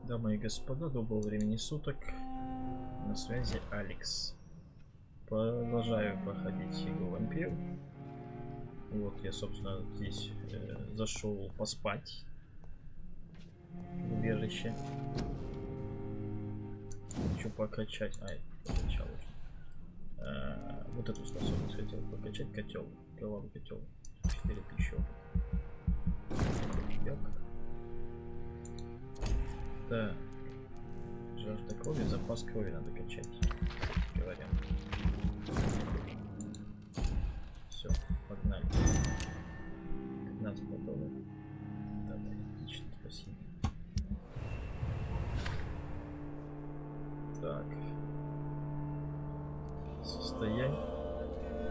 Дамы и господа, доброго времени суток. На связи Алекс. Продолжаю проходить игру Vampyr. Вот я, собственно, здесь зашел поспать в убежище. Хочу прокачать. Прокачал уже. Вот эту способность хотел прокачать. Котел. Кровавый котел. 4000 опыта. Так. Жажда крови, запас крови надо качать. Кстати говоря. Все, погнали. 15 готово. Давай, отлично, спасибо. Так.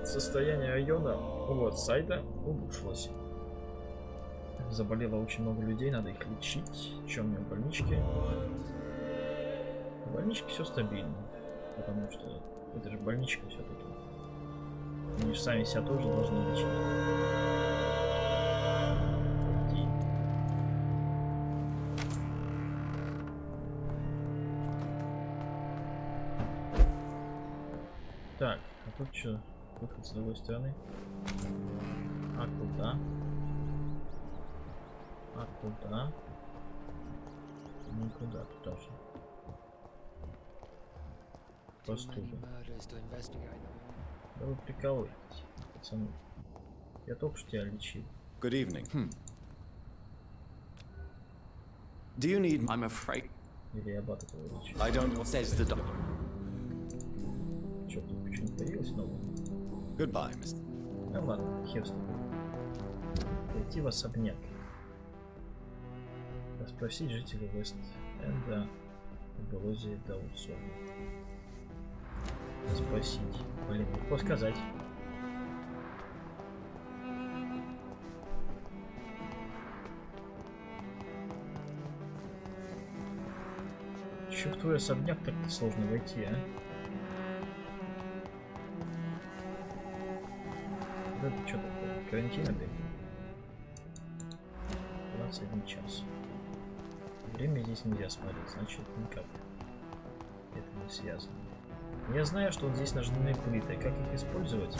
Состояние района, вот, сайта улучшилось. Заболело очень много людей, надо их лечить. Чем у меня в больничке? В больничке все стабильно, потому что это же больничка все-таки. Они же сами себя тоже должны лечить. Так, а тут что? Выход с другой стороны. А куда? А куда? Никуда, туда же. Простуда. Да вы прикалываетесь, пацаны. Я только что тебя лечил. Good evening. Do you need... I'm afraid. Или я бата твоего лечил. I don't... Says the doctor. Чё, тут почему-то появилось новое? Goodbye, Mr. Ну ладно, хер с тобой. Пойти в особняк. Расспросить жителей Вест-Энда об угрозе Даутсона. Спросить. Блин, легко сказать. Чё в твой особняк так-то сложно войти, а? Это что такое? Карантин опять? 21 час. Время здесь нельзя смотреть, значит никак. Это не связано. Я знаю, что вот здесь ножные плиты. Как их использовать?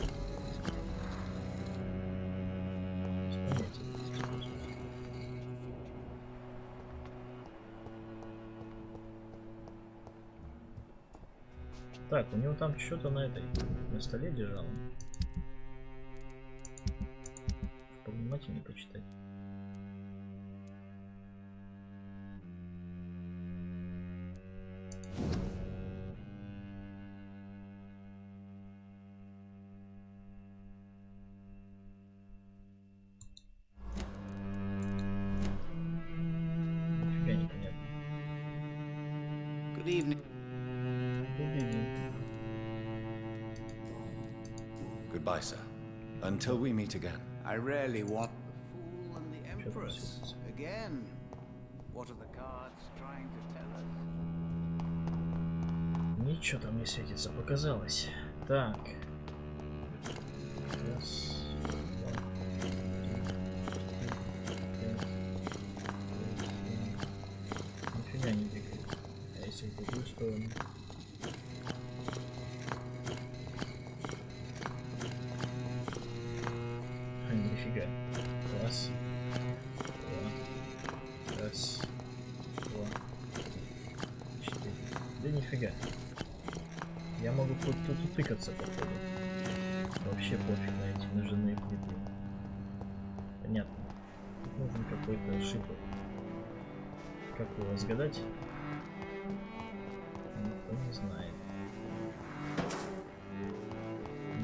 Так, у него там что-то на столе лежало. Повнимательнее почитать. Нифига непонятно. Good evening. Goodbye, sir. Until we meet again. I really want the Fool and the Empress. Again, what are the cards trying to tell us? Ничего там не светится, показалось. Так. Раз, два, три, 5, 6, 7. Нифига не бегает. А если в другую сторону? Нифига. Раз, два, раз, два, 4. Да нифига. Я могу хоть тут утыкаться, походу. Вообще пофиг на эти ножные плиты. Понятно. Тут нужен какой-то шифр. Как его разгадать? Никто не знает.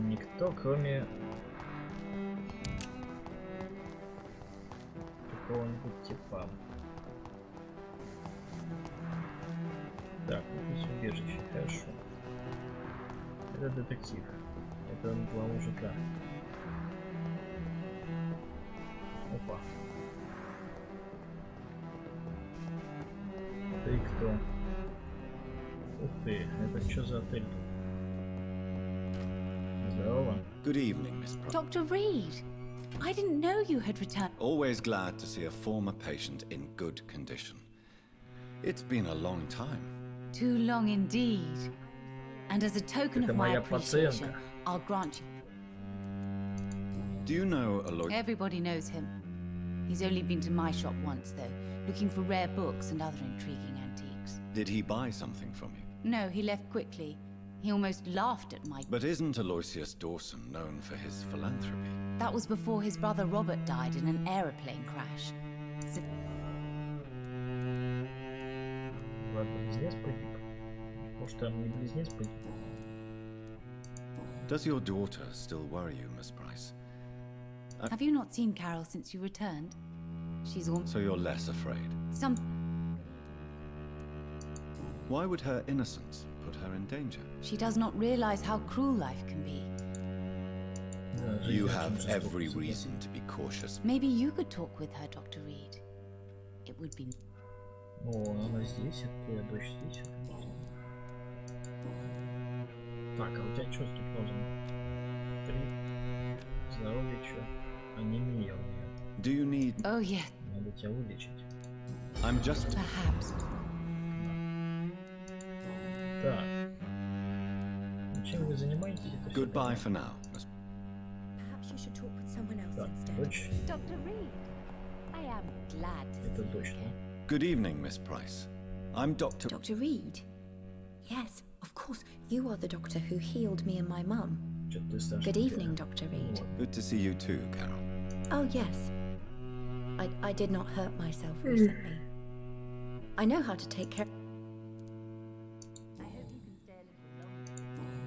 Никто, кроме какого-нибудь типа. Так, тут есть убежище, хорошо. Это детектив. Это два мужика. Опа. Ты кто? Ух ты, это что за отель тут? Здорово. Good evening, Miss Pro. Dr. Reid, I didn't know you had returned. Always glad to see a former patient in good condition. It's been a long time. Too long indeed. And as a token Это of my моя appreciation, пациентка. I'll grant you. Do you know Aloy? Everybody knows him. He's only been to my shop once, though, looking for rare books and other intriguing antiques. Did he buy something from you? No, he left quickly. He almost laughed at my... But isn't Aloysius Dawson known for his philanthropy? That was before his brother Robert died in an aeroplane crash. So... Ладно, близнец погиб. Может, там не близнец погиб? Does your daughter still worry you, Miss Price? Have you not seen Carol since you returned? She's all... So you're less afraid. Some... Why would her innocence put her in danger? She does not realize how cruel life can be. Да, жизнь You очень have жестока, every согласен. reason to be cautious. Maybe you could talk with her, Dr. Reed. It would be... О, она здесь, это твоя дочь здесь. Так, а у тебя что с гипнозом? 3. Здоровье что? Анемия у нее. Do you need... Oh, yeah, Надо тебя вылечить. I'm just... perhaps. Так. Ну, чем вы занимаетесь? Это всё Goodbye понятно. for now, Miss... Perhaps you should talk with someone else Так, instead. дочь. Dr. Reed, I am glad to Это see you точно. again. Good evening, Miss Price. I'm Dr... Dr. Reed? Yes, of course. You are the doctor who healed me and my mum. Что-то ты старше Good меня. evening, Dr. Reed. Вот. Good to see you too, Carol. Oh, yes. I did not hurt myself recently. I know how to take care.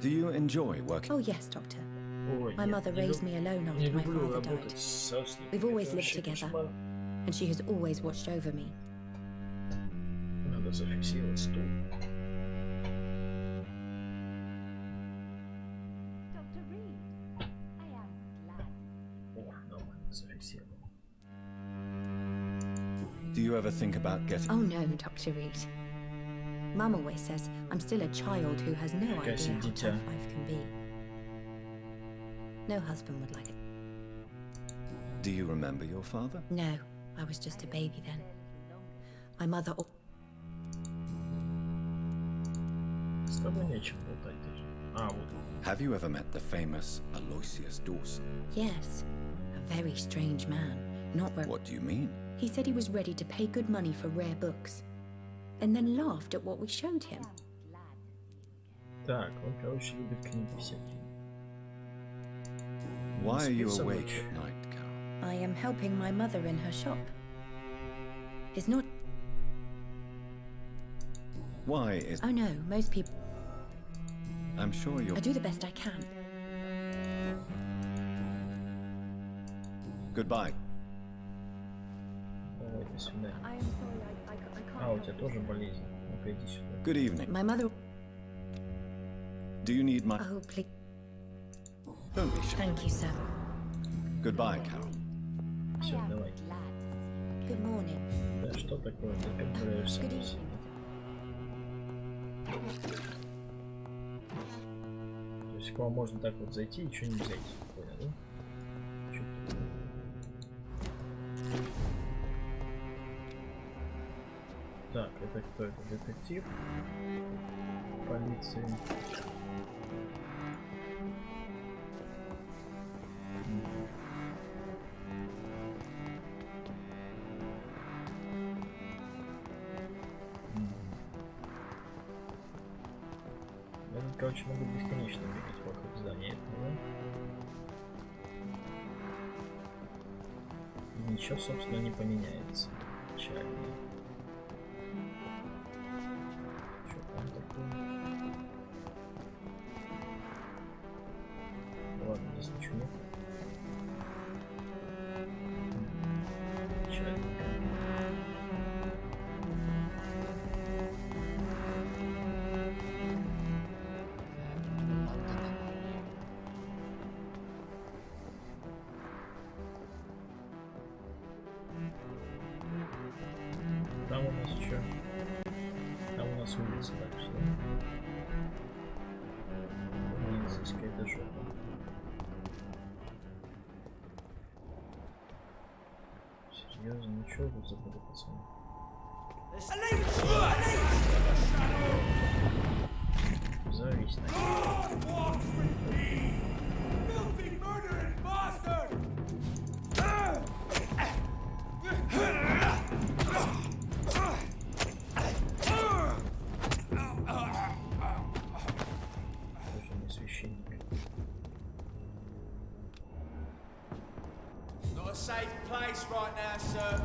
Do you enjoy working... Oh, yes, doctor. Ой, My нет, mother не raised люб- me alone не after my люблю father работать died, с родственниками. We've always Это lived вообще together. кошмар. and she has always watched over me. Надо зафиксировать стул. Dr. Reed, I am glad. О, нормально, зафиксировал. Do you ever think about getting... Oh no, Dr. Reed. Mum always says I'm still a child who has no Какая idea how дитя. tough life can be. No husband would like it. Do you remember your father? No, I was just a baby then. My mother... С тобой нечем болтать даже. А, вот. Have you ever met the famous Aloysius Dawson? Yes, a very strange man. Not very... What do you mean? He said he was ready to pay good money for rare books. And then laughed at what we showed him. Так, он, короче, любит книги всякие. Why are you Спится awake ночью. at night, Carol? I am helping my mother in her shop. It's not... Why is... Oh no, most people... I'm sure you're... I do the best I can. Goodbye. Давай, до свидания. I am sorry, I can't... А, у тебя тоже болезнь. Ну-ка, иди сюда. Good evening. My mother... Do you need my... Oh, please. Don't be shy. Thank you, sir. Goodbye, Carol. Все, давай. Good morning. Да, что такое? Ты как играешься? Good evening. То есть к вам можно так вот зайти и что-нибудь взять. Понял, да? Чё такое? Так, это кто это? Детектив? Полиция. Я тут, короче, могу бесконечно бегать вокруг здания этого, да? И ничего, собственно, не поменяется. Печально. Что там такое? Ладно, здесь ничего нет. Печально. Там у нас что? Там у нас улица дальше, да? Блин, здесь какая-то жопа. Серьезно, ничего тут забыли, пацаны? safe place right now, sir.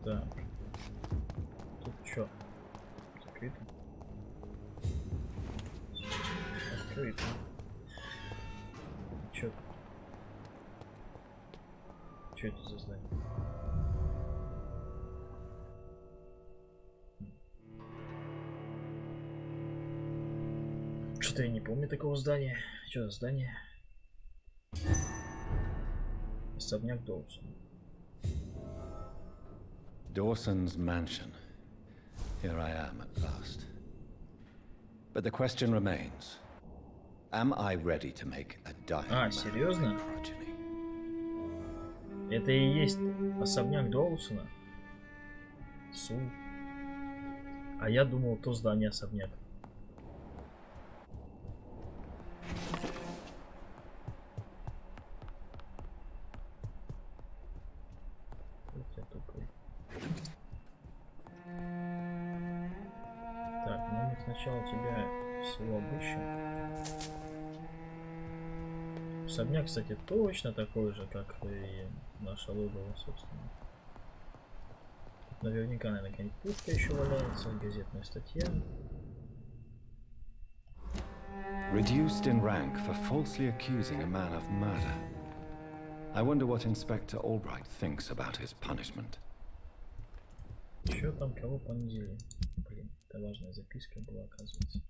Так. Тут чё? Закрыто? Открыто. Чё? Чё это за здание? Что-то я не помню такого здания. Что за здание? Особняк Доусона. Dawson's mansion. Here I am at last. But the question remains. Am I ready to make a dying серьезно? progeny? Это и есть особняк Доусона? А я думал, то здание особняк. Так, ну мы сначала тебя всего обыщем. Особняк, кстати, точно такой же, как и наше логово, собственно. Тут наверняка, наверное, какая-нибудь пушка еще валяется, газетная статья. Reduced in rank for falsely accusing a man of murder. I wonder what Inspector Albright thinks about his punishment. Чё там, кого понизили? Блин, это важная записка была, оказывается.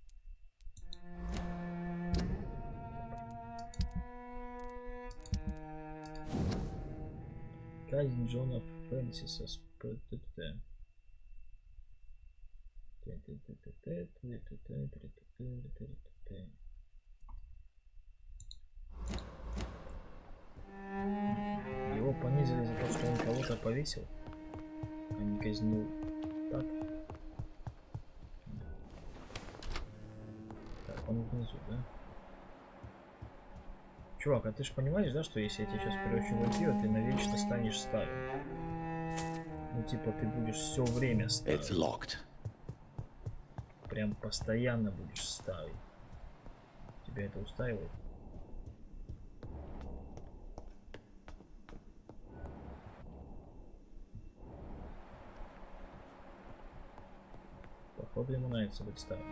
Казнь Джона Фрэнсиса с ПТТ. Его понизили за то, что он кого-то повесил, а не казнил так. Так, он внизу, да? Чувак, а ты же понимаешь, да, что если я тебя сейчас превращу в вампира, ты навечно станешь старым? Ну типа ты будешь все время старым. It's locked. Прям постоянно будешь старый. Тебя это устраивает? Походу ему нравится быть старым.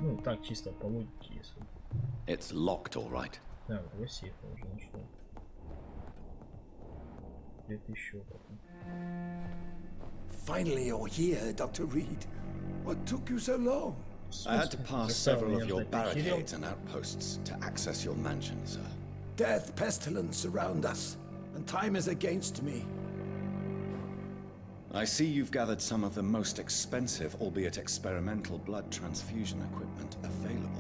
Ну так, чисто по логике, если. It's locked, all right. Да, его сейф я уже нашел. 2000 опыта. Finally you're here, Dr. Reed. What took you so long? I had to pass several of your barricades and outposts to access your mansion, sir. Death, pestilence surround us, and time is against me. I see you've gathered some of the most expensive, albeit experimental, blood transfusion equipment available.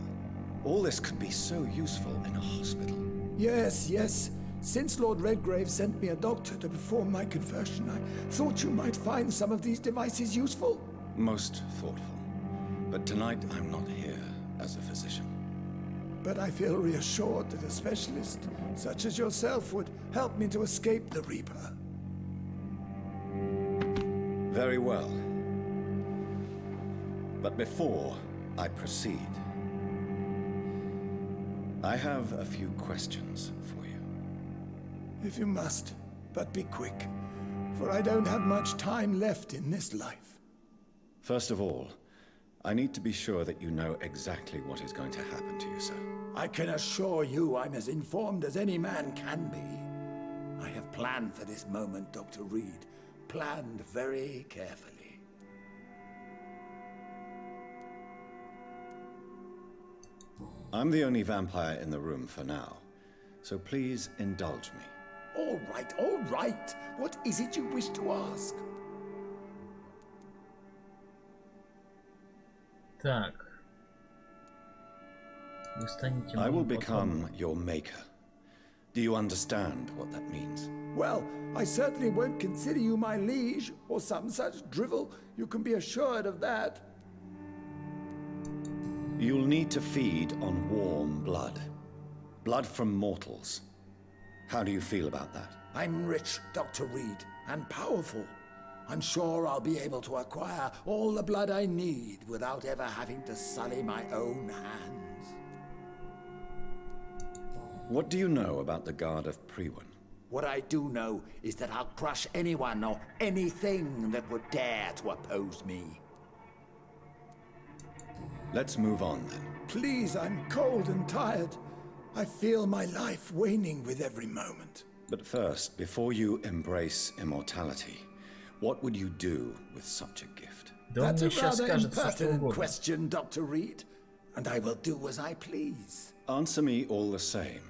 All this could be so useful in a hospital. Yes, yes. Since Lord Redgrave sent me a doctor to perform my conversion, I thought you might find some of these devices useful. Most thoughtful. But tonight I'm not here as a physician. But I feel reassured that a specialist such as yourself would help me to escape the Reaper. Very well. But before I proceed, I have a few questions for you. If you must, but be quick, for I don't have much time left in this life. First of all, I need to be sure that you know exactly what is going to happen to you, sir. I can assure you I'm as informed as any man can be. I have planned for this moment, Dr. Reed. Planned very carefully. I'm the only vampire in the room for now, so please indulge me. All right, all right. What is it you wish to ask? Так. Вы станете I will моим become потомком. your maker. Do you understand what that means? Well, I certainly won't consider you my liege, or some such drivel. You can be assured of that. You'll need to feed on warm blood. Blood from mortals. How do you feel about that? I'm rich, Dr. Reed, and powerful. I'm sure I'll be able to acquire all the blood I need without ever having to sully my own hands. What do you know about the Guard of Priwen? What I do know is that I'll crush anyone or anything that would dare to oppose me. Let's move on then. Please, I'm cold and tired. I feel my life waning with every moment. But first, before you embrace immortality, what would you do with such a gift? That's a rather impertinent question, Dr. Reed, and I will do as I please. Answer me all the same.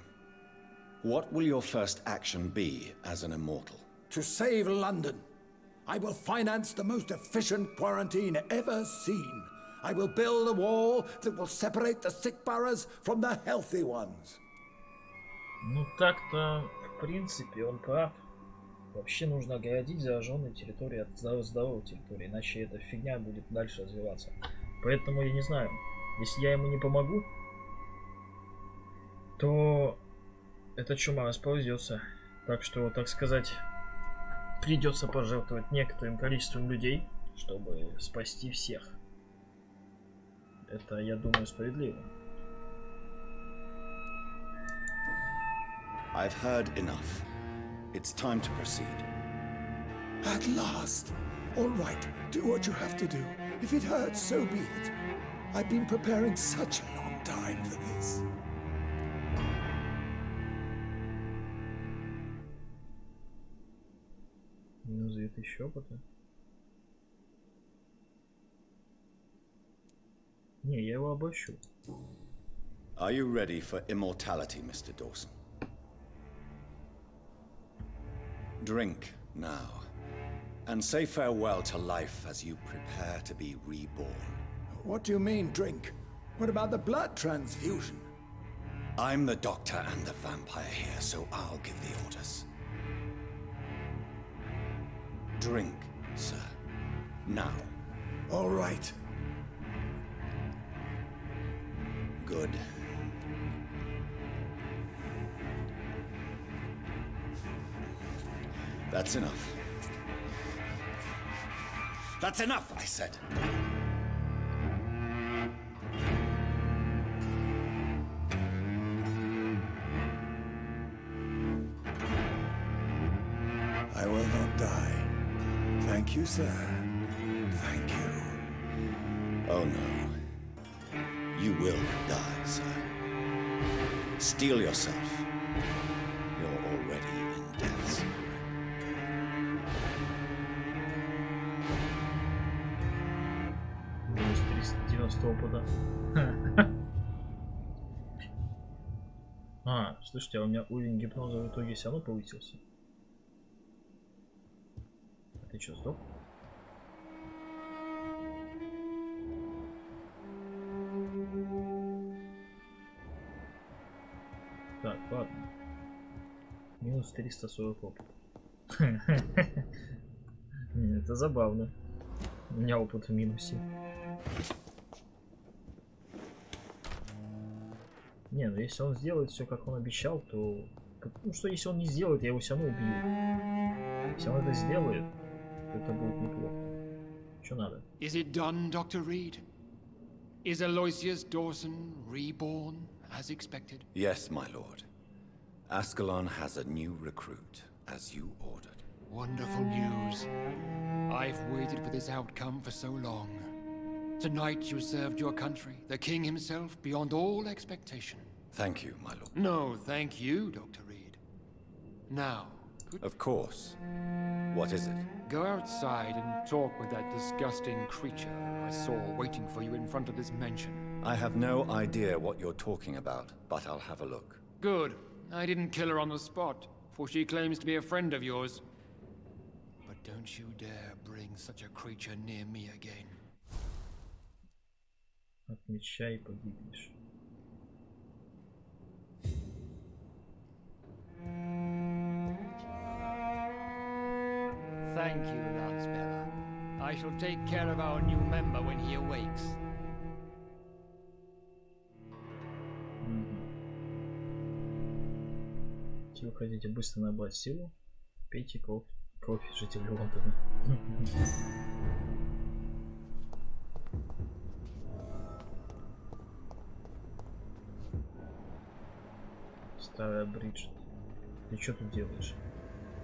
What will your first action be as an immortal? To save London, I will finance the most efficient quarantine ever seen. I will build a wall that will separate the sick boroughs from the healthy ones. Ну так-то, в принципе, он прав. Вообще нужно оградить зараженные территории от здоровой территории, иначе эта фигня будет дальше развиваться. Поэтому я не знаю, если я ему не помогу, то эта чума расползется. Так что, так сказать, придется пожертвовать некоторым количеством людей, чтобы спасти всех. Это, я думаю, справедливо. I've heard enough. It's time to proceed. At last. All right, do what you have to do. If it hurts, so be it. I've been preparing such a long time for this. Минус 2000 опыта. Не, я его обощу. Are you ready for immortality, Mr. Dawson? Drink now, and say farewell to life as you prepare to be reborn. What do you mean, drink? What about the blood transfusion? I'm the doctor and the vampire here, so I'll give the orders. Drink, sir. Now. All right. Good. That's enough. That's enough, I said. I will not die. Thank you, sir. Thank you. Oh no. You will die, sir. Steel yourself. You're already in death's grip. Минус 390 опыта. А, слушайте, а у меня уровень гипноза в итоге все равно повысился. А ты что, сдох? Так, ладно. Минус 340 опыта. Это забавно. У меня опыт в минусе. Не, ну если он сделает все, как он обещал, то... Ну что, если он не сделает, я его все равно убью. Если он это сделает, то это будет неплохо. Что надо? Is it done, Dr. Reed? Is Aloysius Dawson reborn, as expected? Yes, my lord. Ascalon has a new recruit, as you ordered. Wonderful news. I've waited for this outcome for so long. Tonight you served your country, the king himself, beyond all expectation. Thank you, my lord. No, thank you, Dr. Reed. Now, Of course. What is it? go outside and talk with that disgusting creature I saw waiting for you in front of this mansion. I have no idea what you're talking about, but I'll have a look. Good. I didn't kill her on the spot, for she claims to be a friend of yours. But don't you dare bring such a creature near me again. Отмечай, погибнешь. Thank you, Lancebearer. I shall take care of our new member when he awakes. Если вы хотите быстро набрать силу, пейте кровь жителей Лондона. Старая Бриджит. Ты что тут делаешь?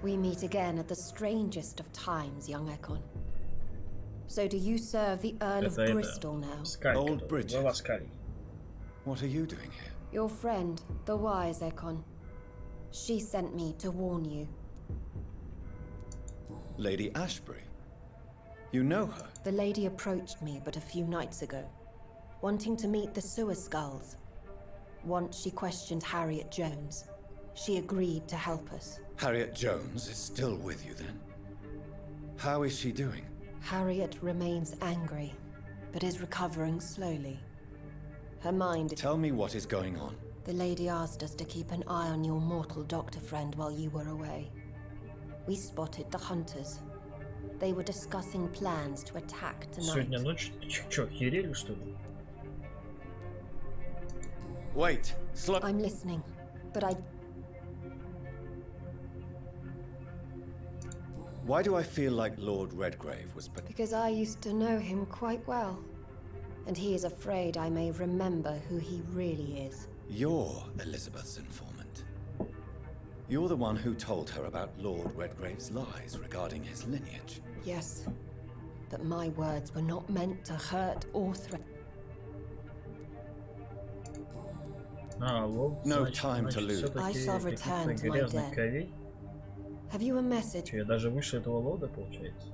We meet again at the strangest of times, young Econ. So do you serve the Earl of Bristol now? Old Bridget. Скаль. What are you doing here? Your friend, the wise Econ. She sent me to warn you. Lady Ashbury. You know her? The lady approached me but a few nights ago, wanting to meet the sewer skulls. Once she questioned Harriet Jones. She agreed to help us. Harriet Jones is still with you then? How is she doing? Harriet remains angry, but is recovering slowly. Her mind... Tell me what is going on. The lady asked us to keep an eye on your mortal doctor friend while you were away. We spotted the hunters. They were discussing plans to attack tonight. Сегодня ночь? Чё, охерели, что ли? Wait, slow. I'm listening, but I... Why do I feel like Lord Redgrave was... Because I used to know him quite well. And he is afraid I may remember who he really is. You're Elizabeth's informant. You're the one who told her about Lord Redgrave's lies regarding his lineage. Yes, but my words were not meant to hurt or threaten. No time to lose. I shall return to my den. Have you a message? Я даже выше этого лода, получается.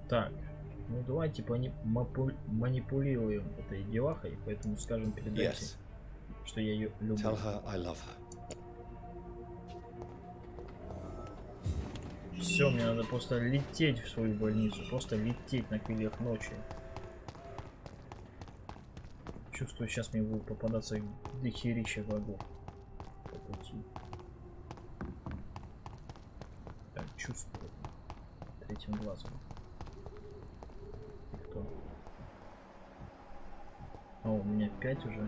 Так, ну давайте манипулируем этой девахой, поэтому скажем передайте, что я ее люблю. Tell her I love her. Все, мне надо просто лететь в свою больницу, просто лететь на крыльях ночи. Чувствую, сейчас мне будут попадаться дохерища врагов по пути. Так, чувствую третьим глазом. И кто? А, у меня 5 уже.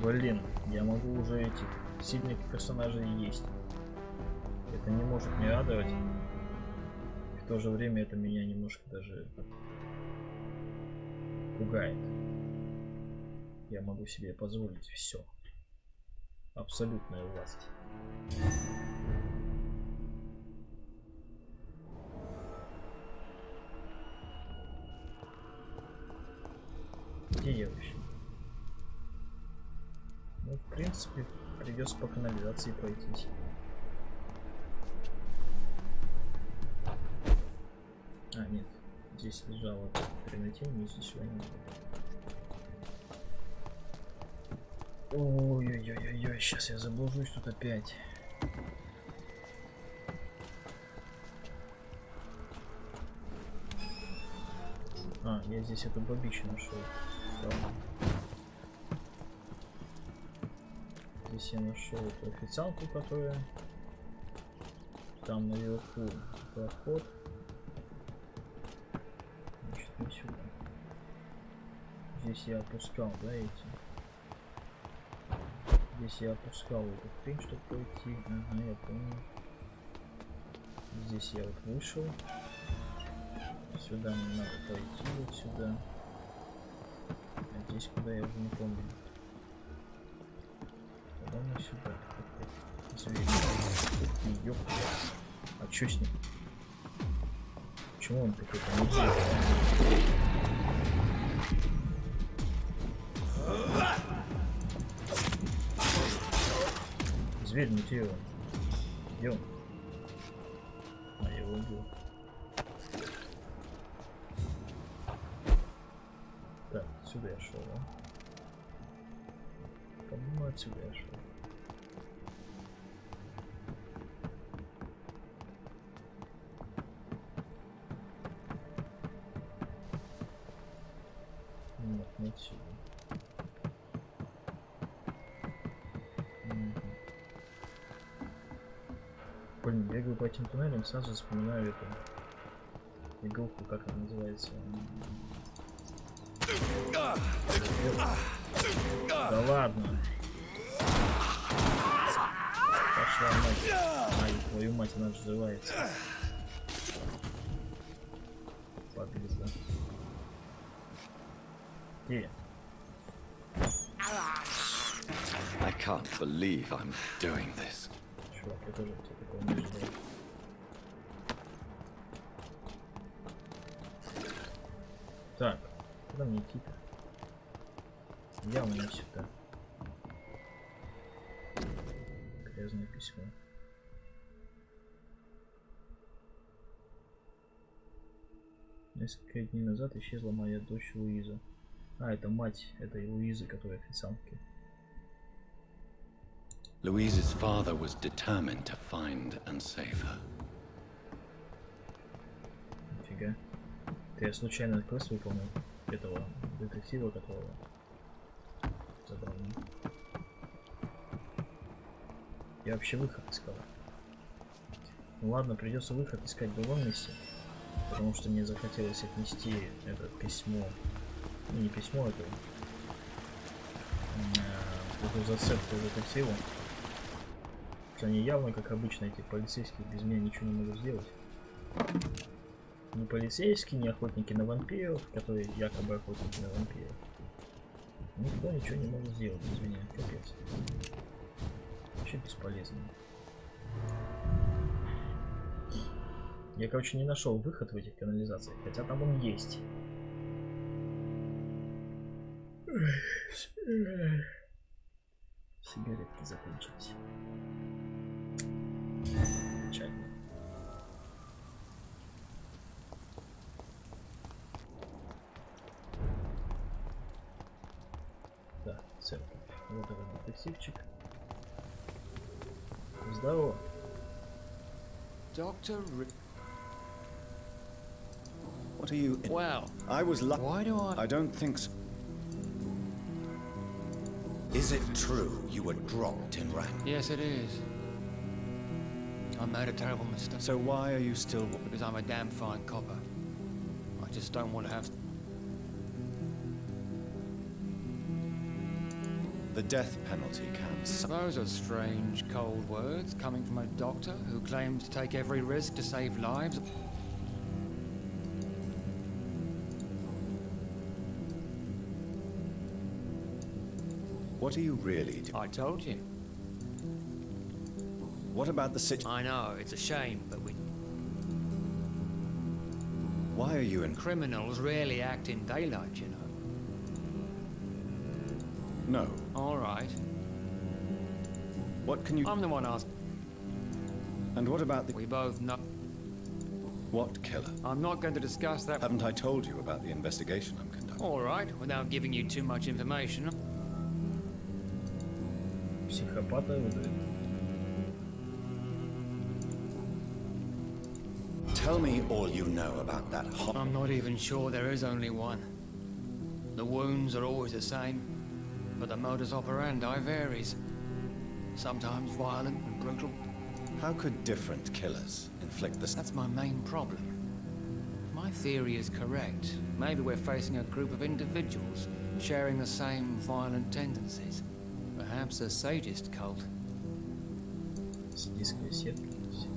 Блин, я могу уже этих сильных персонажей есть. Это не может не радовать. В то же время это меня немножко даже пугает. Я могу себе позволить все. Абсолютная власть. Где я вообще? Ну, в принципе, придется по канализации пройтись. А, нет. Здесь лежало хренотень, здесь сюда не надо. Ой-ой-ой-ой, сейчас я заблужусь тут опять. А, я здесь эту бабищу нашел. Здесь я нашел эту официалку, которая там наверху проход. Значит, не сюда. Здесь я опускал, да, эти? Здесь я опускал эту хрень, чтобы пройти. Ага, я понял. Здесь я вот вышел. Сюда мне надо пройти, вот сюда. А здесь куда, я уже не помню. По-моему, сюда. Зверь. Ёпта. А чё с ним? Почему он такой-то не делает? Зверь мутировал. Где он? А, я его убил. Так, отсюда я шел, да? По-моему, отсюда я шел. Нет, не отсюда. Блин, бегаю по этим туннелям, сразу вспоминаю эту игруху, как она называется. Да ладно. Пошла мать. Ай, твою мать, она взрывается. Подлец, да? Где? I can't believe I'm doing this. Чувак, я тоже тебя такого не ожидал. Так, куда мне идти-то? Явно не сюда. Грязное письмо. Несколько дней назад исчезла моя дочь Луиза. А, это мать этой Луизы, которая официантки. Louise's father was determined to find and save her. Нифига. Ты я случайно квест выполнил этого детектива, которого забрал. Я вообще выход искал. Ну ладно, придется выход искать в другом месте, потому что мне захотелось отнести это письмо. Ну, не письмо, это эту зацепку детективу. Они явно, как обычно, эти полицейские без меня ничего не могут сделать. Ни полицейские, ни охотники на вампиров, которые якобы охотники на вампиров. Никто ничего не может сделать без меня. Капец. Вообще бесполезно. Я, короче, не нашел выход в этих канализациях, хотя там он есть. Сигаретки закончились. Печально. Да, церковь. Вот этот детективчик. Здорово. Dr. Rid. What are you? Well, I was lucky. why do I? I don't think so. Is it true you were dropped in rank? Yes, it is. I made a terrible mistake. So why are you still? Because I'm a damn fine copper. I just don't want to have. The death penalty can. Those are strange, cold words coming from a doctor who claims to take every risk to save lives. What are you really doing? I told you. What about the situation? I know, it's a shame, but we Why are you in? criminals rarely act in daylight, you know. No. All right. What can you? I'm the one asking. And what about the? We both know. What killer? I'm not going to discuss that. Haven't I told you about the investigation I'm conducting? All right, without giving you too much information. Психопата выдают. Tell me all you know about that hot. I'm not even sure there is only one. The wounds are always the same, but the modus operandi varies. Sometimes violent and brutal. How could different killers inflict this? That's my main problem. If my theory is correct, maybe we're facing a group of individuals sharing the same violent tendencies. Perhaps a sadist cult. Садистская сетка.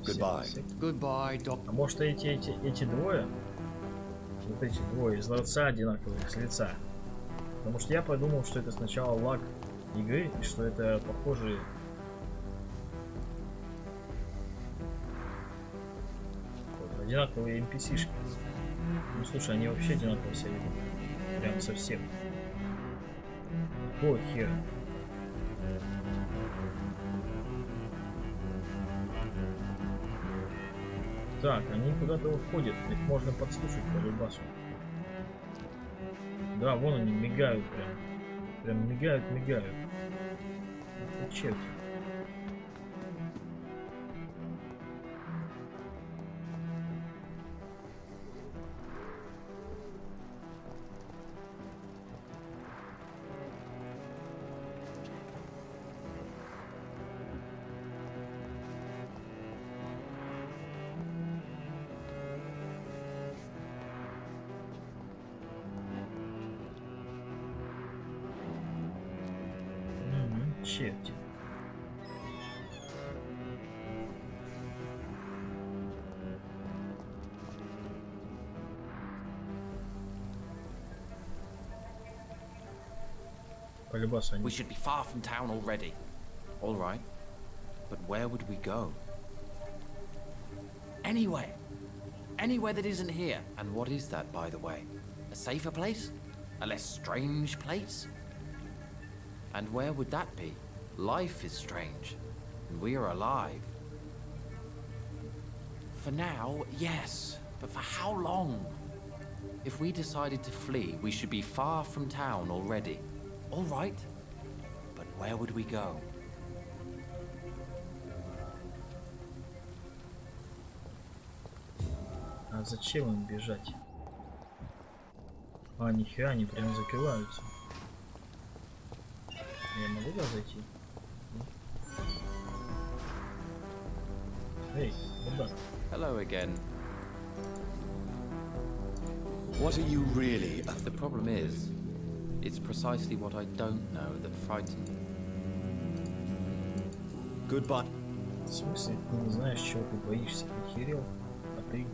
Goodbye. Goodbye, А Doctor. может эти двое? Вот эти двое из ларца одинаковые с лица. Потому что я подумал, что это сначала лаг игры, и что это похожие. Вот, одинаковые NPC-шки. Ну слушай, они вообще одинаково себя ведут. Прям совсем. Какого хера? Так, они куда-то уходят, их можно подслушать по любасу. Да, вон они мигают прям. Прям мигают. Это черти. Черти. Полюбаса We они. should be far from town already. All right. But where would we go? Anywhere. Anywhere that isn't here. And what is that, by the way? A safer place? A less strange place? And where would that be? Life is strange. And we are alive. For now, yes. But for how long? If we decided to flee, we should be far from town already. All right. But where would we go? А зачем им бежать? А, нифига, они прям закрываются. Я могу туда зайти? Эй, куда? Hello again. What are you really? The problem is, it's precisely what I don't know that frightens me. Goodbye. В смысле, ты не знаешь, чего ты боишься? Охерел? А ты?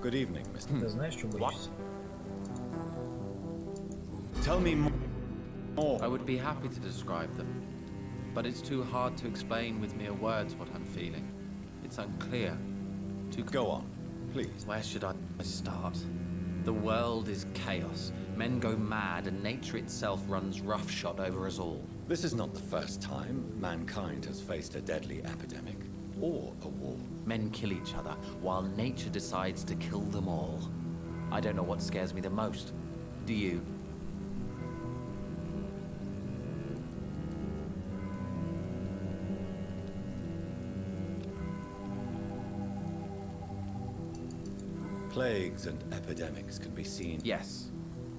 Good evening, Mr. Ты знаешь, чего боишься? Tell me more. I would be happy to describe them, but it's too hard to explain with mere words what I'm feeling. It's unclear. Go on, please. Where should I start? The world is chaos. Men go mad, and nature itself runs roughshod over us all. This is not the first time mankind has faced a deadly epidemic or a war. Men kill each other, while nature decides to kill them all. I don't know what scares me the most. Do you? Plagues and epidemics can be seen. Yes.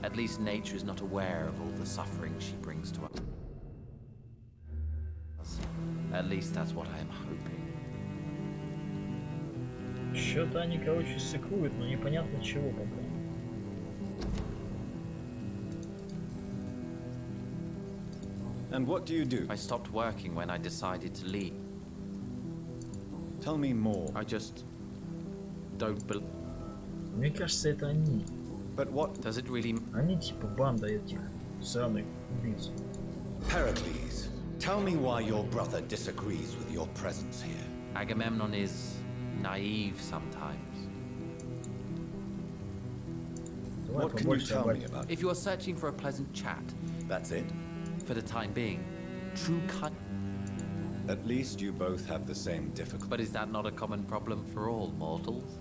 At least nature is not aware of all the suffering she brings to us. At least that's what I am hoping. Что-то они, короче, сыкуют, но непонятно чего пока. And what do you do? I stopped working when I decided to leave. Tell me more. I just don't believe. Мне кажется, это они. But what? Does it really? Они типа банда этих сраных убийц. Pericles, tell me why your brother disagrees with your presence here. Agamemnon is naive sometimes. Давай What can you побольше tell об me этом. about? If you are searching for a pleasant chat, That's it? for the time being, true cut. At least you both have the same difficulty. But is that not a common problem for all mortals?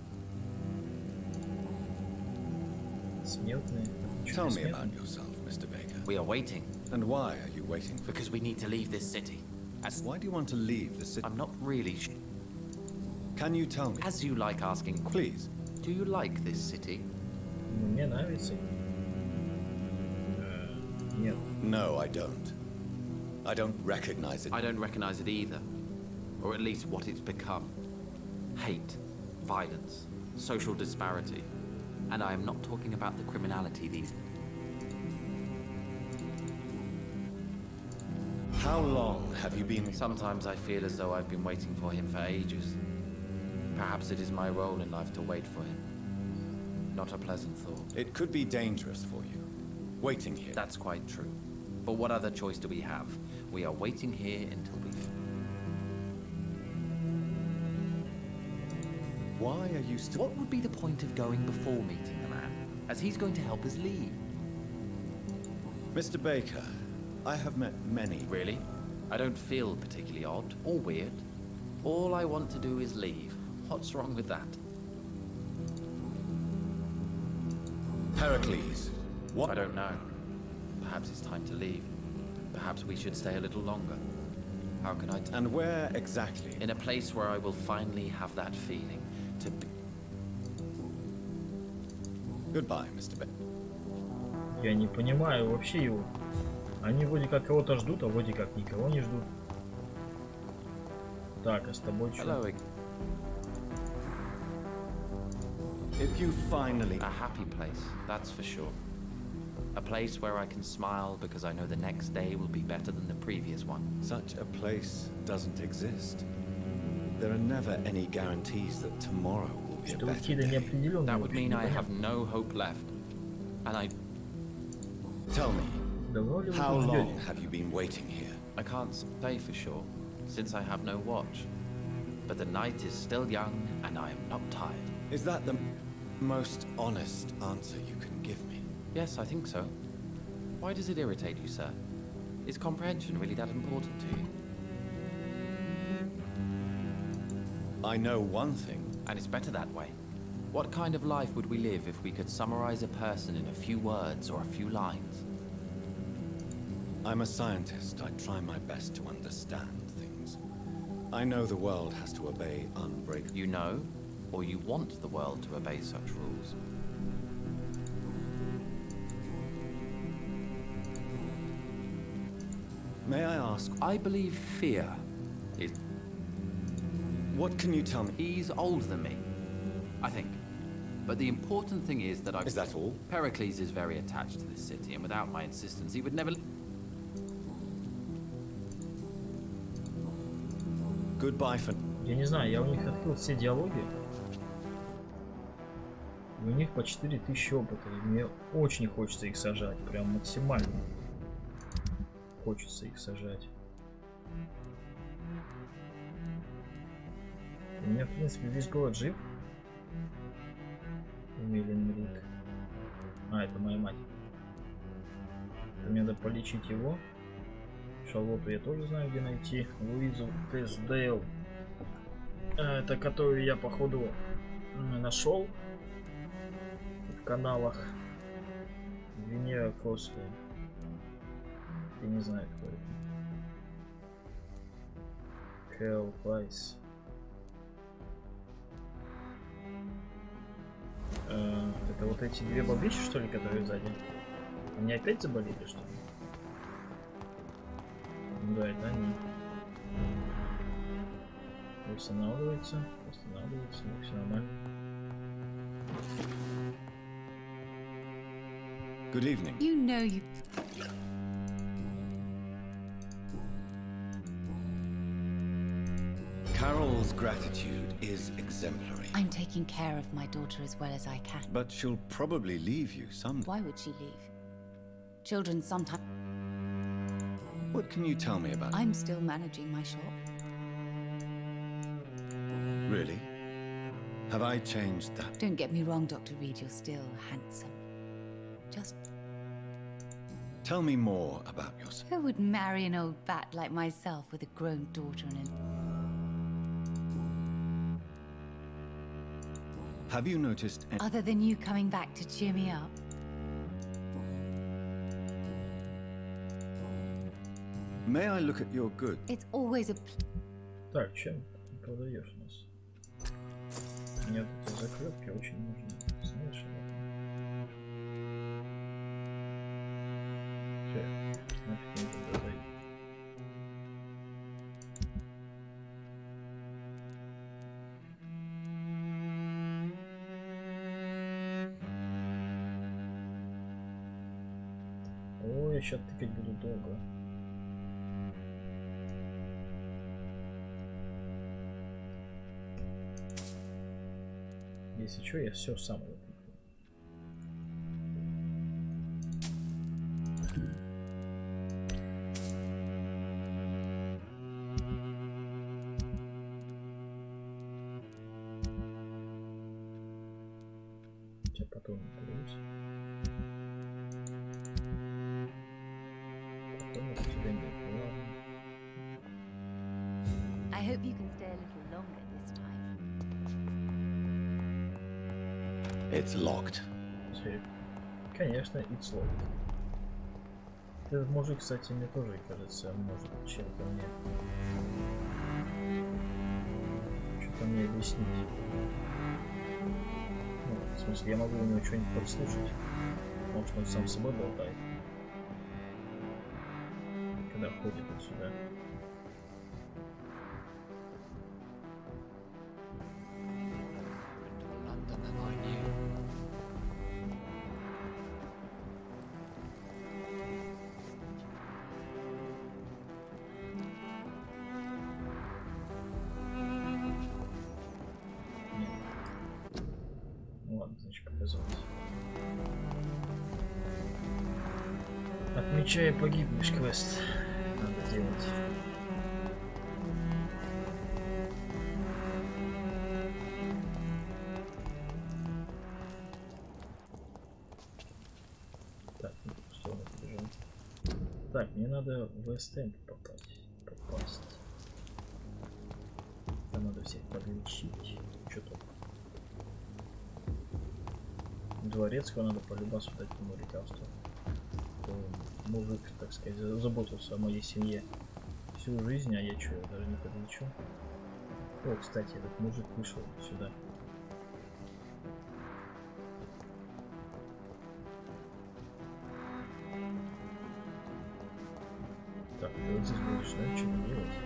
Смертные. Чё Tell ты me about смертный? yourself, Mr. Baker. We are waiting And why are you waiting for? because we need to leave this city. As Why do you want to leave the city? I'm not really Can you tell me? As you like asking, Please. do you like this city? Ну, мне нравится. Нет. No, I don't. I don't recognize it. I don't recognize it either. Or at least what it's become. Hate, violence, social disparity. And I am not talking about the criminality these. How long have you been? Sometimes I feel as though I've been waiting for him for ages. Perhaps it is my role in life to wait for him. Not a pleasant thought. It could be dangerous for you. Waiting here. That's quite true. But what other choice do we have? We are waiting here until we... Why are you still? What would be the point of going before meeting the man? As he's going to help us leave. Mr. Baker, I have met many. Really? I don't feel particularly odd or weird. All I want to do is leave. What's wrong with that? Pericles, what? I don't know. Perhaps it's time to leave. Perhaps we should stay a little longer. How can I... And where exactly? In a place where I will finally have that feeling to be... Goodbye, Mr. Baker. Я не понимаю вообще его. Они вроде как кого-то ждут, а вроде как никого не ждут. Так, а с тобой что? Hello. If you finally... A happy place, that's for sure. A place where I can smile because I know the next day will be better than the previous one. Such a place doesn't exist. There are never any guarantees that tomorrow will be a Что better какие-то day. неопределенные. That would вообще mean I непонятно. have no hope left. And I... Tell me, Давно ли вы How тут long ждете? have you been waiting here? I can't say for sure, since I have no watch. But the night is still young, and I am not tired. Is that the most honest answer you can give me? Yes, I think so. Why does it irritate you, sir? Is comprehension really that important to you? I know one thing. And it's better that way. What kind of life would we live if we could summarize a person in a few words or a few lines? I'm a scientist. I try my best to understand things. I know the world has to obey unbreakable. You know, or you want the world to obey such rules? May I ask, I believe fear is... what can you tell me? He's older than me, I think. But the important thing is that I... Is that all? Pericles is very attached to this city, and without my insistence, he would never... Goodbye for... Я не знаю, я у них открыл все диалоги. И у них по 4000 опыта. И мне очень хочется их сажать. Прям максимально. Хочется их сажать. У меня, в принципе, весь город жив. Умерен Рид. А, это моя мать. Мне надо полечить его. Шарлотту я тоже знаю, где найти. Луизу Тездейл. Это которую я, походу, нашел в каналах. Венера Кросли. Я не знаю, кто это. Кэл Прайс. Это вот эти две бабищи, что ли, которые сзади? Они опять заболели, что ли? Да, это они. Восстанавливается, ну, все нормально. Good evening. You know you... Carol's gratitude is exemplary. I'm taking care of my daughter as well as I can. But she'll probably leave you someday. Why would she leave? Children sometimes... What can you tell me about? I'm still managing my shop. Really? Have I changed that? Don't get me wrong, Dr. Reed, you're still handsome. Just... Tell me more about yourself. Who would marry an old bat like myself with a grown daughter and an... Have you noticed any... Other than you coming back to cheer me up? May I look at your goods? It's always a... Так, чем ты продаешь у нас? Мне тут закрепки очень нужны. Знаешь, все, нафиг не продаю. Ой, я сейчас тыкать буду долго. Если что, я все сам выпущу. Я потом появлюсь. Потом это тебя не ладно. I hope you can stay a little longer this time. It's locked. Конечно, it's locked. Этот мужик, кстати, мне тоже кажется, может чем-то мне... Что-то мне объяснить. Ну, в смысле, я могу у него что-нибудь подслушать. Может, он сам с собой болтает. Когда ходит отсюда. London that I knew. Нет. Ну ладно, значит, показалось. Отмечай погибнешь, квест. Надо делать. Так, не в ту сторону побежим. Так, мне надо в СТМ попасть. Там надо всех подлечить. Что тут? Дворецкого надо полюбасу дать ему лекарство. Мужик, так сказать, заботился о моей семье всю жизнь, а я что, даже не подлечу. О, кстати, этот мужик вышел сюда. Так, ты вот здесь будешь, да, что-то делать?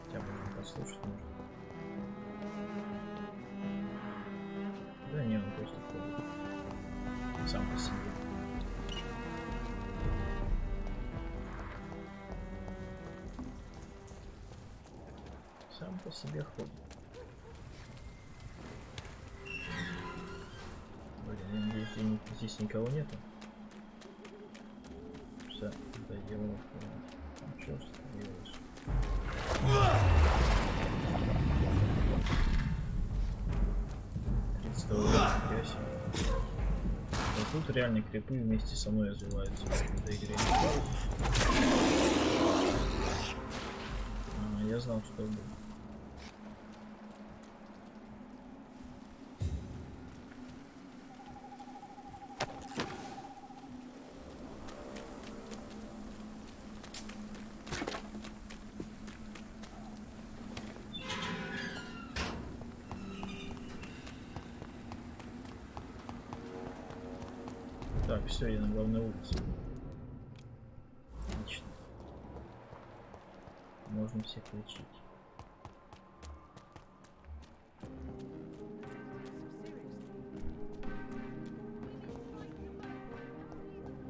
Хотя можно послушать, может. Да не, он просто ходит. Сам по себе. Сам по себе ходит. Блин, я надеюсь, здесь никого нету. Что? Да его. Ну что ты делаешь? Вот тут реально крипы вместе со мной развиваются в этой игре. Я знал, что будет. Так, все, я на главной улице. Отлично. Можно всех лечить.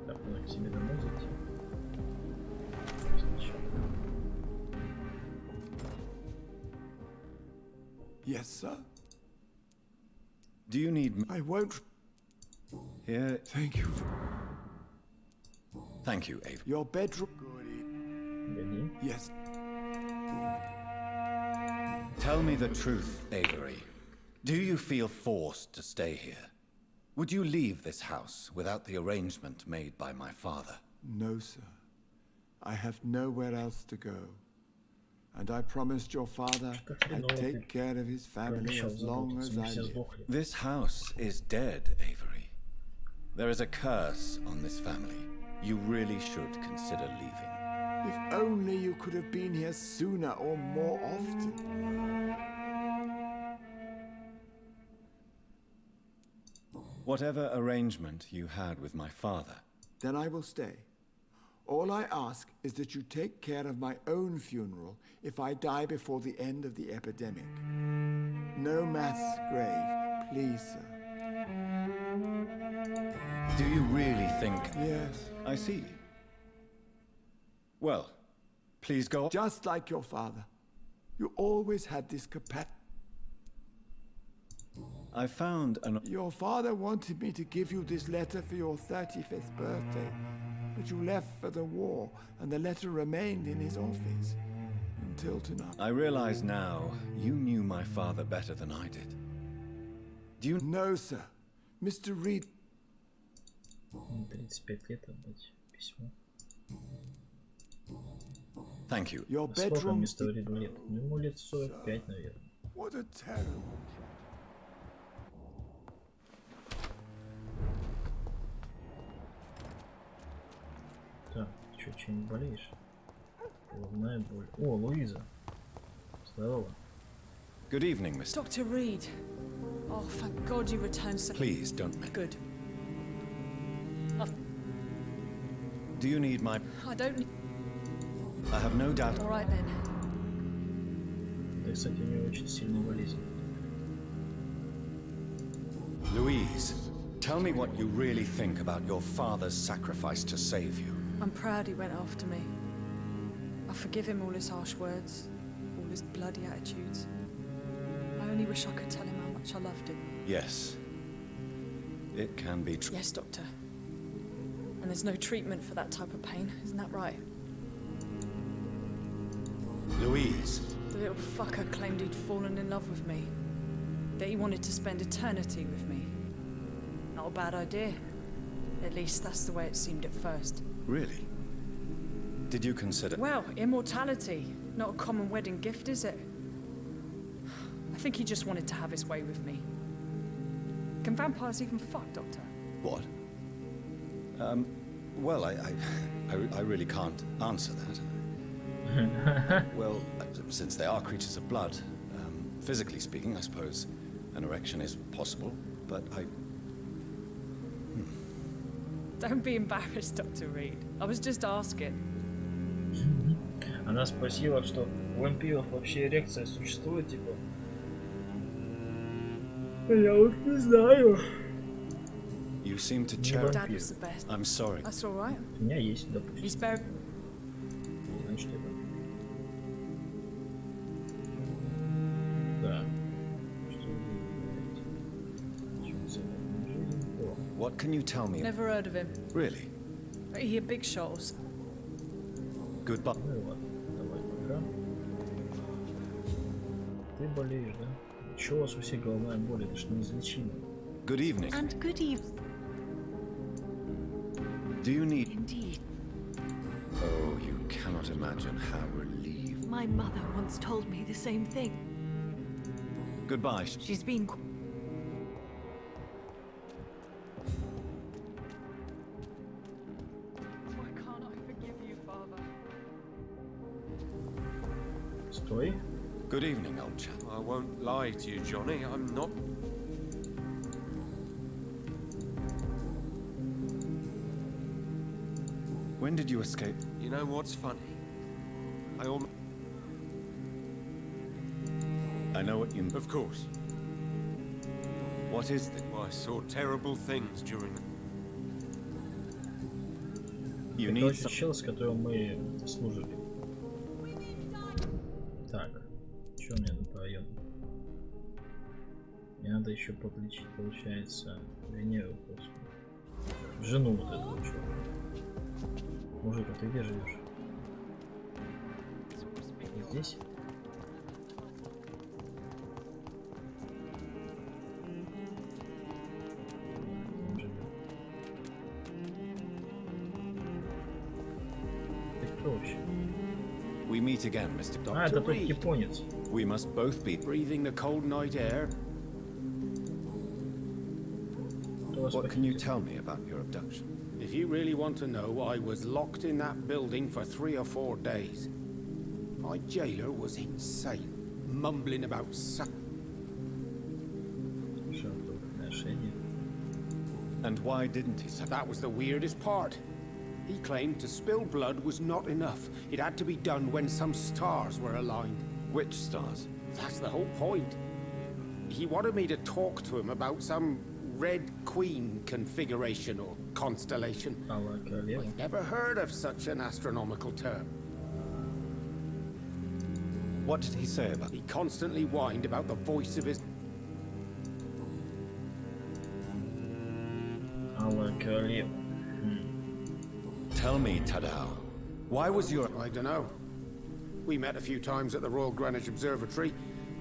Так, надо к себе домой зайти. Сначала. Yes, sir. Do you need me? I won't. Here. Thank you. Thank you, Avery. Your bedroom. Беги. Yes. Tell me the truth, Avery. Do you feel forced to stay here? Would you leave this house without the arrangement made by my father? No, sir. I have nowhere else to go. And I promised your father I'd take care of his family as long as I live. This house is dead, Avery. There is a curse on this family. You really should consider leaving. If only you could have been here sooner or more often. Whatever arrangement you had with my father. Then I will stay. All I ask is that you take care of my own funeral if I die before the end of the epidemic. No mass grave, please, sir. Do you really think... Yes. I see. Well, please go... Just like your father. You always had this capacity. I found an... Your father wanted me to give you this letter for your 35th birthday, but you left for the war, and the letter remained in his office until tonight. I realize now you knew my father better than I did. Do you... No, sir. Mr. Reid... 35 лет отдать письмо. Thank you. Your Сколько bedroom... Мистеру Риду лет? Ну, ему лет 45, наверное. What a terrible... Так, что не болеешь? Головная боль. О, Луиза. Здорово. Good evening, Mr. Dr. Reid. Oh, thank God you returned so... Please don't make... Good. Do you need my... I don't need... I have no doubt... All right, then. Да, кстати, у него очень сильная болезнь. Louise, tell me what you really think about your father's sacrifice to save you. I'm proud he went after me. I forgive him all his harsh words, all his bloody attitudes. I only wish I could tell him how much I loved him. Yes. It can be true. Yes, Doctor. And there's no treatment for that type of pain, isn't that right? Louise. The little fucker claimed he'd fallen in love with me. That he wanted to spend eternity with me. Not a bad idea. At least that's the way it seemed at first. Really? Did you consider... Well, immortality. Not a common wedding gift, is it? I think he just wanted to have his way with me. Can vampires even fuck, Doctor? What? Well, I really can't answer that. Well, since they are creatures of blood, physically speaking, I suppose an erection is possible, but Don't be embarrassed, Dr. Reed. I was just asking. Она спросила, что у вампиров вообще эрекция существует, типа. Я уж не знаю. You seem to Не cherish... Dad was the best. I'm sorry. That's all right. У меня есть, допустим. He's very... Значит, это. Да. Что вы говорите? Чем занятна жизнь? О, What can you tell me? Never heard of him. Really? He had big shots. Goodbye. ну и ладно. Давай пока. Ты болеешь, да? Чего у вас у всех головная боль? Это ж неизлечимо. Good evening. And good evening. Do you need... Indeed. Oh, you cannot imagine how relieved. My mother once told me the same thing. Goodbye. She's been... Why can't I forgive you, Father? Стой. Good evening, old chap. I won't lie to you, Johnny. I'm not. When did you escape? You know what's funny? I almost. I know what you... Of course. What is it? I saw terrible things during the. You Это need тот some... чел, с которым мы служили. Так, что мне тут поем? Мне надо еще подлечить, получается, Венеру просто. Жену вот эту чувака. Мужик, а ты где живешь? Здесь? Он живет. Ты кто вообще? We meet again, Mr. Doctor. А, это тот японец. We must both be Breathing the cold night air. Кто вас What can you похитил? tell me about your abduction? If you really want to know, I was locked in that building for 3 or 4 days. My jailer was insane, mumbling about Жертвоприношение. And why didn't he say... That was the weirdest part. He claimed to spill blood was not enough. It had to be done when some stars were aligned. Which stars? That's the whole point. He wanted me to talk to him about some Red Queen configuration or constellation. Алла Королева. I've never heard of such an astronomical term. What did he say about... He constantly whined about the voice of his... Алла Королева. Tell me, Tadao, why was your... I don't know. We met a few times at the Royal Greenwich Observatory.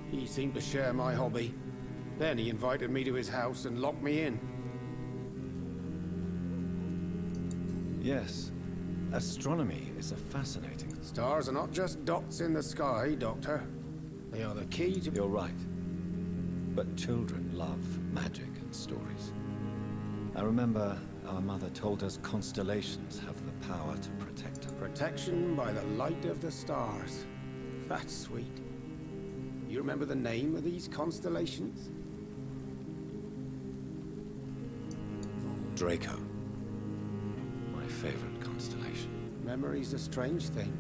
He seemed to share my hobby. Then he invited me to his house and locked me in. Yes, astronomy is a fascinating... Stars are not just dots in the sky, Doctor. They are the key to... You're right. But children love magic and stories. I remember our mother told us constellations have the power to protect us. Protection by the light of the stars. That's sweet. You remember the name of these constellations? Draco. My favorite constellation. Memory's a strange thing.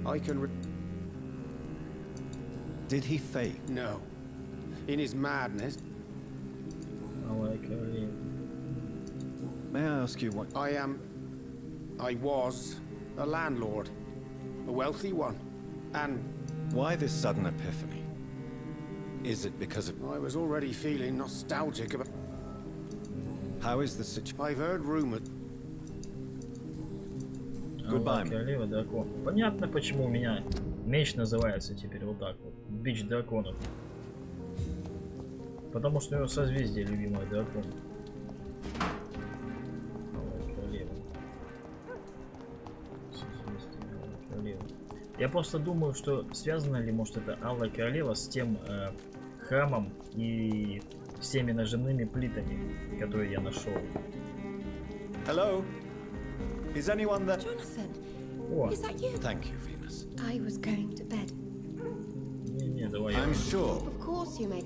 I can Did he fake? No. In his madness... Алла Королева. May I ask you what... I was a landlord. A wealthy one. And... Why this sudden epiphany? Is it because of... I was already feeling nostalgic about... How is the situation? I've heard rumors... Goodbye. Королева дракон. Понятно, почему у меня меч называется теперь вот так вот. Бич драконов. Потому что у него созвездие любимое дракон. Королева. Созвездие королева. Я просто думаю, что связано ли, может, это Алая Королева с тем храмом и с теми нажимными плитами, которые я нашел. Hello? Is anyone there? Jonathan, О, is that you? Thank you, Venus. I was going to bed. не, давай I'm я. sure. Of course you may.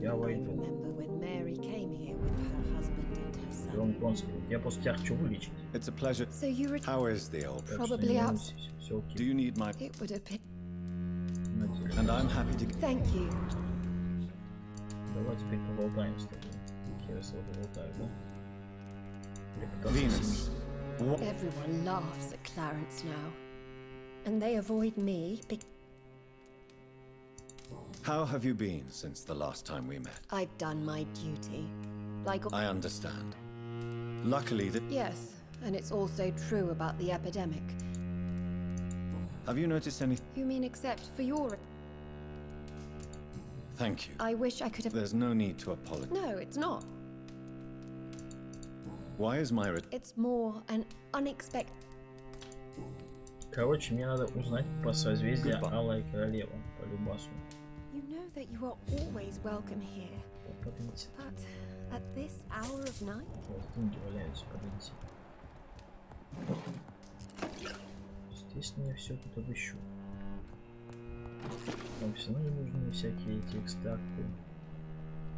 Я I войду. remember when Mary came here with her husband and her son. Дрон конский. Я просто тебя хочу вылечить. It's a pleasure. So you were How is the old? Так что probably не up. волнуйся, все окей. Do you need my? It would have been. На тебе. And I'm happy to. Thank you. Давай теперь поболтаем с тобой. Я с тобой поболтаю, да? Репутация Venus. семьи. Everyone laughs at Clarence now. And they avoid me because How have you been since the last time we met? I've done my duty. Like I understand. Luckily, that. yes, and it's also true about the epidemic. Have you noticed anything? You mean except for your... Thank you. I wish I could have... There's no need to apologize. No, it's not. Why is my? It's more an unexpected... Короче, мне надо узнать по созвездию Goodbye. Алая Королева, по любасу. You know that you are always welcome here. Подвиньте. But at this hour of night? Вот деньги валяются, подвиньте. Естественно, я все тут обыщу. Там все равно не нужны всякие эти экстракты,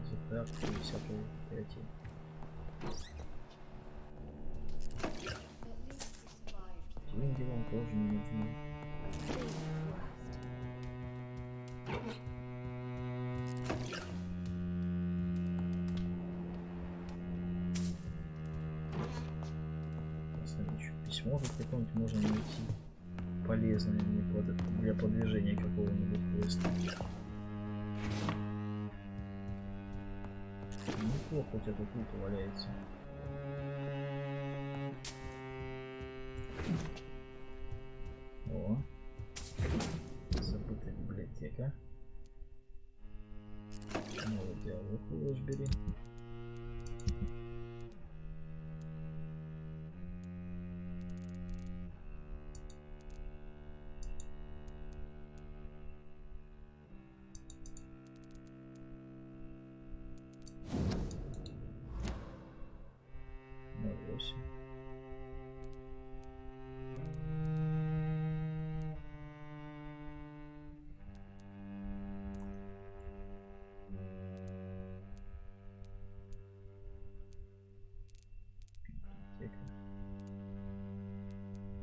затравки и всякой креативы. Деньги вам тоже не нужны. Еще письмо тут какое-нибудь можно найти полезное мне для продвижения какого-нибудь квеста. Неплохо у тебя тут лута валяется. О, забытая библиотека. Новый диалог бери.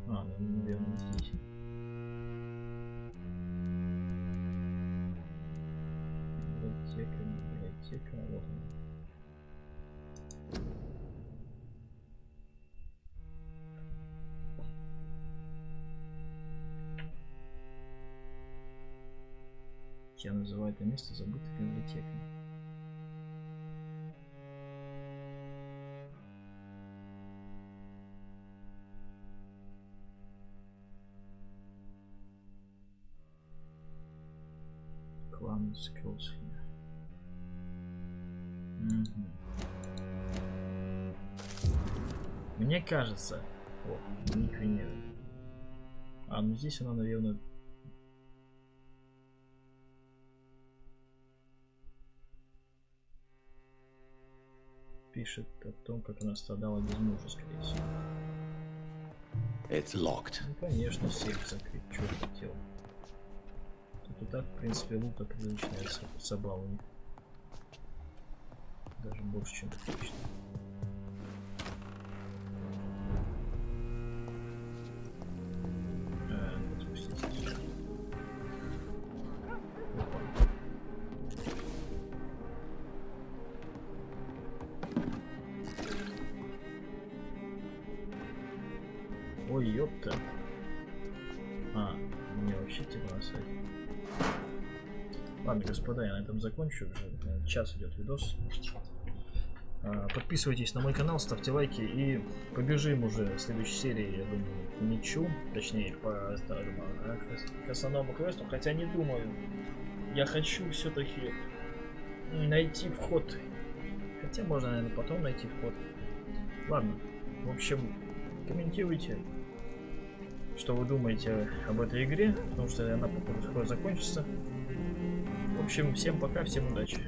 А, ну, наверное, здесь. Библиотека, вот она. Я называю это место забытой библиотекой. Клан Скилс. Мне кажется, о, ник Венеры. А, ну здесь она, наверное, пишет о том, как она страдала без мужа, скорее всего. It's locked. Ну, конечно, сейф закрыть, что хотел. Тут и так, в принципе, лута приличная собрал у них. Даже больше, чем прилично. Вот спуститься сюда. Ой, ёпта. А, мне вообще типа насрать. Ладно, господа, я на этом закончу. Уже час идет видос. Подписывайтесь на мой канал, ставьте лайки и побежим уже в следующей серии, я думаю, к мечу, точнее по старому к основному квесту, хотя не думаю, я хочу все-таки найти вход, хотя можно, наверное, потом найти вход. Ладно, в общем, комментируйте, что вы думаете об этой игре, потому что она, походу, скоро закончится. В общем, всем пока, всем удачи.